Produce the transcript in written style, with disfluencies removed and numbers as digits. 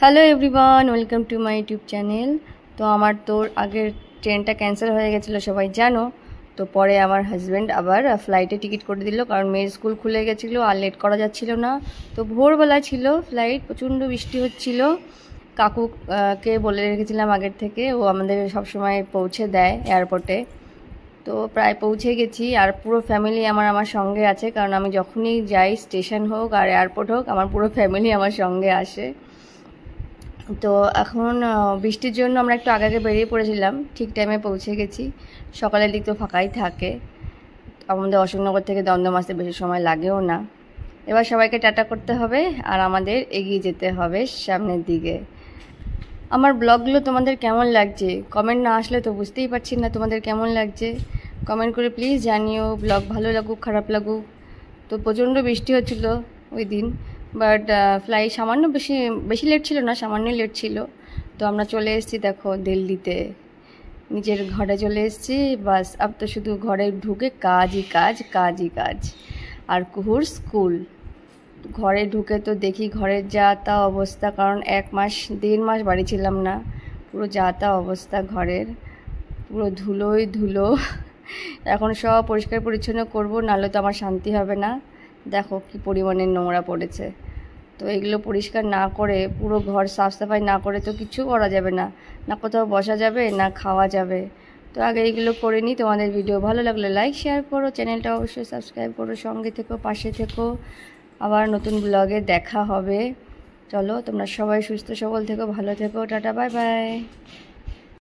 Hello everyone, welcome to my YouTube channel. তো আমার তো আগের ট্রেনটা ক্যান্সেল হয়ে গেছিলো, সবাই জানো। তো পরে আমার হাজব্যান্ড আবার ফ্লাইটে টিকিট করে দিল, কারণ মেয়ের স্কুল খুলে গেছিলো আর লেট করা যাচ্ছিল না। তো ভোরবেলা ছিল ফ্লাইট, প্রচণ্ড বৃষ্টি হচ্ছিল। কাকুকে বলে রেখেছিলাম আগের থেকে, ও আমাদের সবসময় পৌঁছে দেয় এয়ারপোর্টে। তো প্রায় পৌঁছে গেছি, আর পুরো ফ্যামিলি আমার সঙ্গে আছে, কারণ আমি যখনই যাই, স্টেশন হোক আর এয়ারপোর্ট হোক, আমার পুরো ফ্যামিলি আমার সঙ্গে আসে। তো এখন বৃষ্টির জন্য আমরা একটু আগে বেরিয়ে পড়েছিলাম, ঠিক টাইমে পৌঁছে গেছি। সকালের দিক তো ফাঁকাই থাকে, আমাদের অশোকনগর থেকে দমদম আসতে বেশি সময় লাগেও না। এবার সবাইকে টাটা করতে হবে আর আমাদের এগিয়ে যেতে হবে সামনের দিকে। আমার ব্লগগুলো তোমাদের কেমন লাগছে? কমেন্ট না আসলে তো বুঝতেই পারছি না তোমাদের কেমন লাগছে। কমেন্ট করে প্লিজ জানিও, ব্লগ ভালো লাগুক খারাপ লাগুক। তো প্রচণ্ড বৃষ্টি হচ্ছিলো ওই দিন, বাট ফ্লাইট সামান্য বেশি লেট ছিল না, সামান্যই লেট ছিল। তো আমরা চলে এসেছি, দেখো, দিল্লিতে নিজের ঘরে চলে এসেছি। বাস আব তো শুধু ঘরে ঢুকে কাজই কাজ, কাজই কাজ। আর কুহুর স্কুল। ঘরে ঢুকে তো দেখি ঘরের যা তা অবস্থা, কারণ 1-1.5 মাস বাড়ি ছিলাম না। পুরো যা তা অবস্থা ঘরের, পুরো ধুলোই ধুলো। এখন সব পরিষ্কার পরিচ্ছন্ন করবো, নাহলে তো আমার শান্তি হবে না। দেখো কি পরিমাণে নোংরা পড়েছে। তো এগুলো পরিষ্কার না করে, পুরো ঘর সাফ সাফাই না করে তো কিছু করা যাবে না, না কোথাও বসা যাবে না খাওয়া যাবে। তো আগে এইগুলো করে নিই। তোমাদের ভিডিও ভালো লাগলে লাইক শেয়ার করো, চ্যানেলটা অবশ্যই সাবস্ক্রাইব করো, সঙ্গে থেকো, পাশে থেকো। আবার নতুন ব্লগে দেখা হবে। চলো, তোমরা সবাই সুস্থ সবল থেকো, ভালো থেকো, টাটা, বাই বাই।